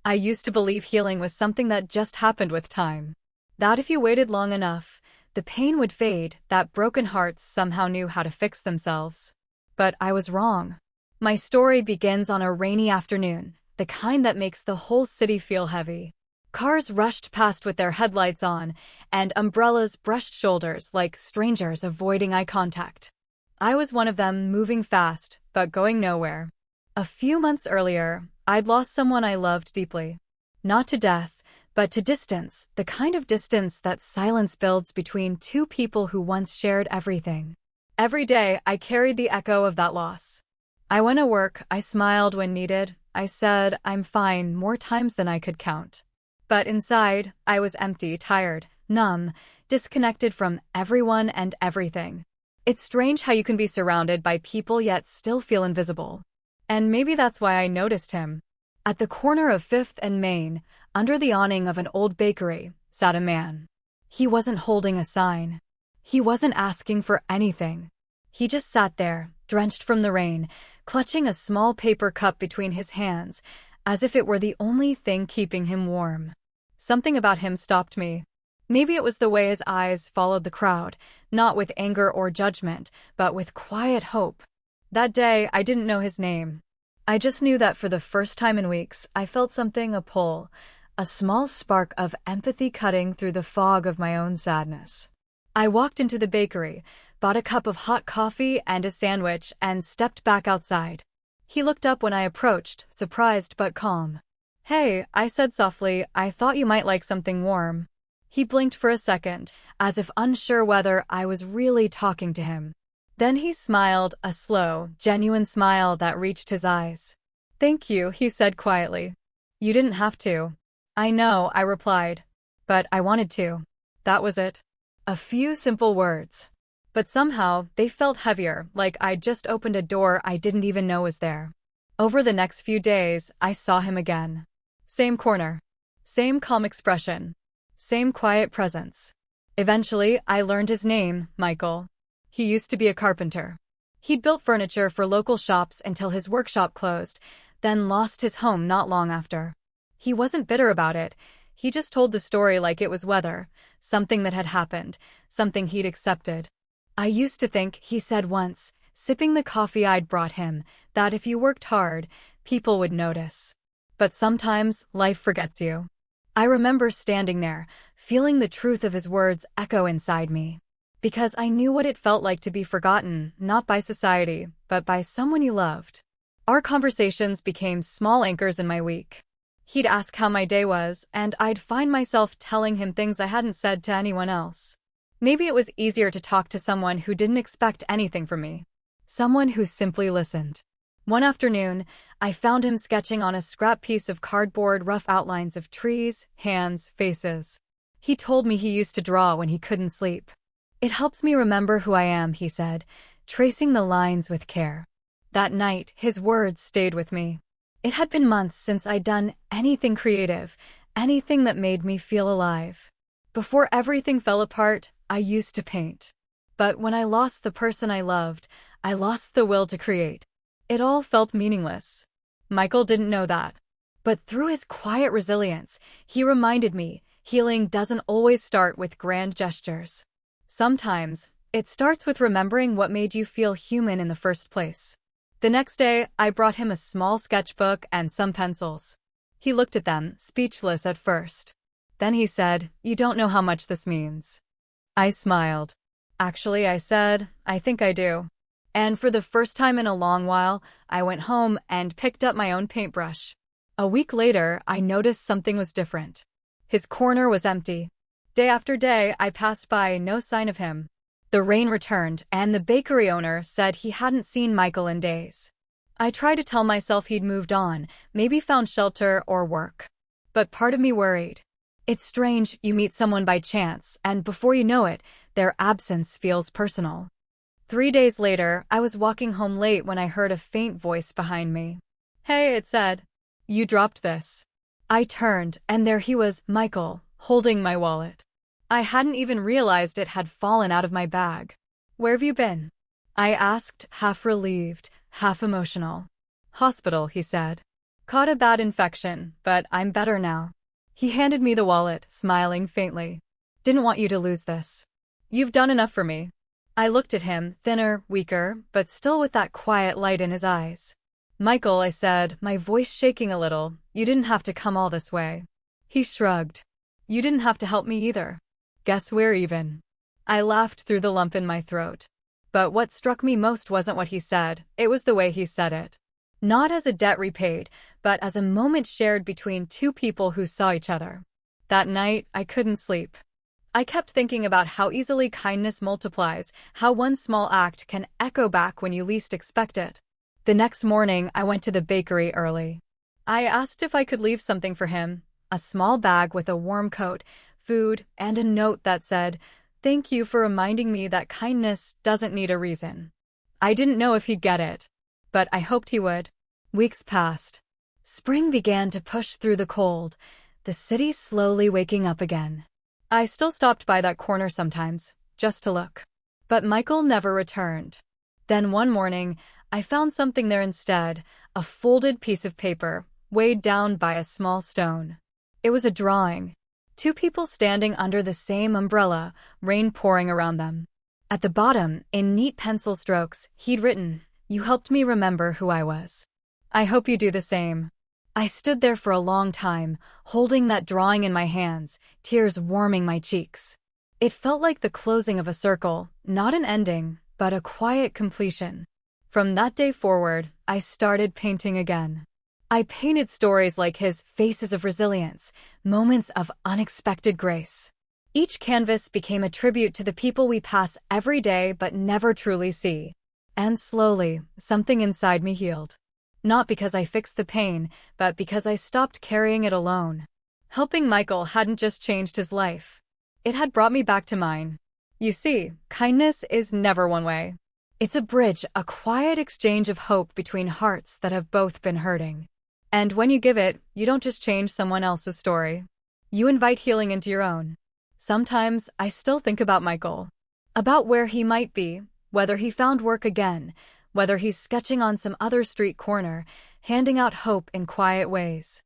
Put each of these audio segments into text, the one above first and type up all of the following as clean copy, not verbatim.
I used to believe healing was something that just happened with time. That if you waited long enough, the pain would fade, that broken hearts somehow knew how to fix themselves. But I was wrong. My story begins on a rainy afternoon, the kind that makes the whole city feel heavy. Cars rushed past with their headlights on, and umbrellas brushed shoulders like strangers avoiding eye contact. I was one of them, moving fast, but going nowhere. A few months earlier, I'd lost someone I loved deeply. Not to death, but to distance, the kind of distance that silence builds between two people who once shared everything. Every day, I carried the echo of that loss. I went to work, I smiled when needed, I said, "I'm fine," more times than I could count. But inside, I was empty, tired, numb, disconnected from everyone and everything. It's strange how you can be surrounded by people yet still feel invisible. And maybe that's why I noticed him. At the corner of 5th and Main, under the awning of an old bakery, sat a man. He wasn't holding a sign. He wasn't asking for anything. He just sat there, drenched from the rain, clutching a small paper cup between his hands, as if it were the only thing keeping him warm. Something about him stopped me. Maybe it was the way his eyes followed the crowd, not with anger or judgment, but with quiet hope. That day, I didn't know his name. I just knew that for the first time in weeks, I felt something, a pull, a small spark of empathy cutting through the fog of my own sadness. I walked into the bakery, bought a cup of hot coffee and a sandwich, and stepped back outside. He looked up when I approached, surprised but calm. "Hey," I said softly, "I thought you might like something warm." He blinked for a second, as if unsure whether I was really talking to him. Then he smiled, a slow, genuine smile that reached his eyes. "Thank you," he said quietly. "You didn't have to." "I know," I replied. "But I wanted to." That was it. A few simple words. But somehow, they felt heavier, like I'd just opened a door I didn't even know was there. Over the next few days, I saw him again. Same corner. Same calm expression. Same quiet presence. Eventually, I learned his name, Michael. He used to be a carpenter. He'd built furniture for local shops until his workshop closed, then lost his home not long after. He wasn't bitter about it. He just told the story like it was weather, something that had happened, something he'd accepted. "I used to think," he said once, sipping the coffee I'd brought him, "that if you worked hard, people would notice. But sometimes, life forgets you." I remember standing there, feeling the truth of his words echo inside me. Because I knew what it felt like to be forgotten, not by society, but by someone you loved. Our conversations became small anchors in my week. He'd ask how my day was, and I'd find myself telling him things I hadn't said to anyone else. Maybe it was easier to talk to someone who didn't expect anything from me. Someone who simply listened. One afternoon, I found him sketching on a scrap piece of cardboard rough outlines of trees, hands, faces. He told me he used to draw when he couldn't sleep. "It helps me remember who I am," he said, tracing the lines with care. That night, his words stayed with me. It had been months since I'd done anything creative, anything that made me feel alive. Before everything fell apart, I used to paint. But when I lost the person I loved, I lost the will to create. It all felt meaningless. Michael didn't know that. But through his quiet resilience, he reminded me, healing doesn't always start with grand gestures. Sometimes, it starts with remembering what made you feel human in the first place. The next day, I brought him a small sketchbook and some pencils. He looked at them, speechless at first. Then he said, "You don't know how much this means." I smiled. "Actually," I said, "I think I do." And for the first time in a long while, I went home and picked up my own paintbrush. A week later, I noticed something was different. His corner was empty. Day after day, I passed by, no sign of him. The rain returned, and the bakery owner said he hadn't seen Michael in days. I tried to tell myself he'd moved on, maybe found shelter or work. But part of me worried. It's strange, you meet someone by chance, and before you know it, their absence feels personal. 3 days later, I was walking home late when I heard a faint voice behind me. "Hey," it said. "You dropped this." I turned, and there he was, Michael, holding my wallet. I hadn't even realized it had fallen out of my bag. "Where have you been?" I asked, half relieved, half emotional. "Hospital," he said. Caught a bad infection, but I'm better now. He handed me the wallet, smiling faintly. Didn't want you to lose this. You've done enough for me. I looked at him, thinner, weaker, but still with that quiet light in his eyes. Michael, I said, my voice shaking a little, you didn't have to come all this way. He shrugged. You didn't have to help me either. Guess we're even. I laughed through the lump in my throat. But what struck me most wasn't what he said, it was the way he said it. Not as a debt repaid, but as a moment shared between two people who saw each other. That night, I couldn't sleep. I kept thinking about how easily kindness multiplies, how one small act can echo back when you least expect it. The next morning, I went to the bakery early. I asked if I could leave something for him, a small bag with a warm coat, food, and a note that said, "Thank you for reminding me that kindness doesn't need a reason." I didn't know if he'd get it, but I hoped he would. Weeks passed. Spring began to push through the cold, the city slowly waking up again. I still stopped by that corner sometimes, just to look. But Michael never returned. Then one morning, I found something there instead, a folded piece of paper, weighed down by a small stone. It was a drawing. Two people standing under the same umbrella, rain pouring around them. At the bottom, in neat pencil strokes, he'd written, "You helped me remember who I was. I hope you do the same." I stood there for a long time, holding that drawing in my hands, tears warming my cheeks. It felt like the closing of a circle, not an ending, but a quiet completion. From that day forward, I started painting again. I painted stories like his, faces of resilience, moments of unexpected grace. Each canvas became a tribute to the people we pass every day but never truly see. And slowly, something inside me healed. Not because I fixed the pain, but because I stopped carrying it alone. Helping Michael hadn't just changed his life. It had brought me back to mine. You see, kindness is never one way. It's a bridge, a quiet exchange of hope between hearts that have both been hurting. And when you give it, you don't just change someone else's story. You invite healing into your own. Sometimes I still think about Michael. About where he might be, whether he found work again, whether he's sketching on some other street corner, handing out hope in quiet ways.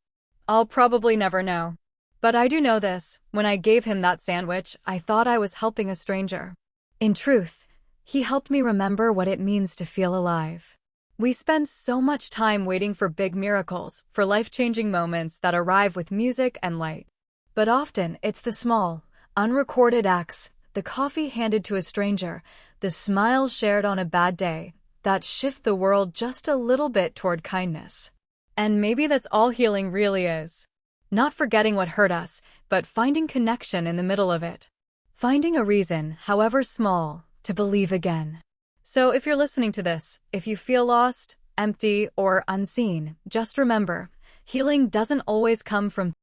I'll probably never know. But I do know this, when I gave him that sandwich, I thought I was helping a stranger. In truth, he helped me remember what it means to feel alive. We spend so much time waiting for big miracles, for life-changing moments that arrive with music and light. But often, it's the small, unrecorded acts, the coffee handed to a stranger, the smile shared on a bad day, that shift the world just a little bit toward kindness. And maybe that's all healing really is. Not forgetting what hurt us, but finding connection in the middle of it. Finding a reason, however small, to believe again. So if you're listening to this, if you feel lost, empty, or unseen, just remember, healing doesn't always come from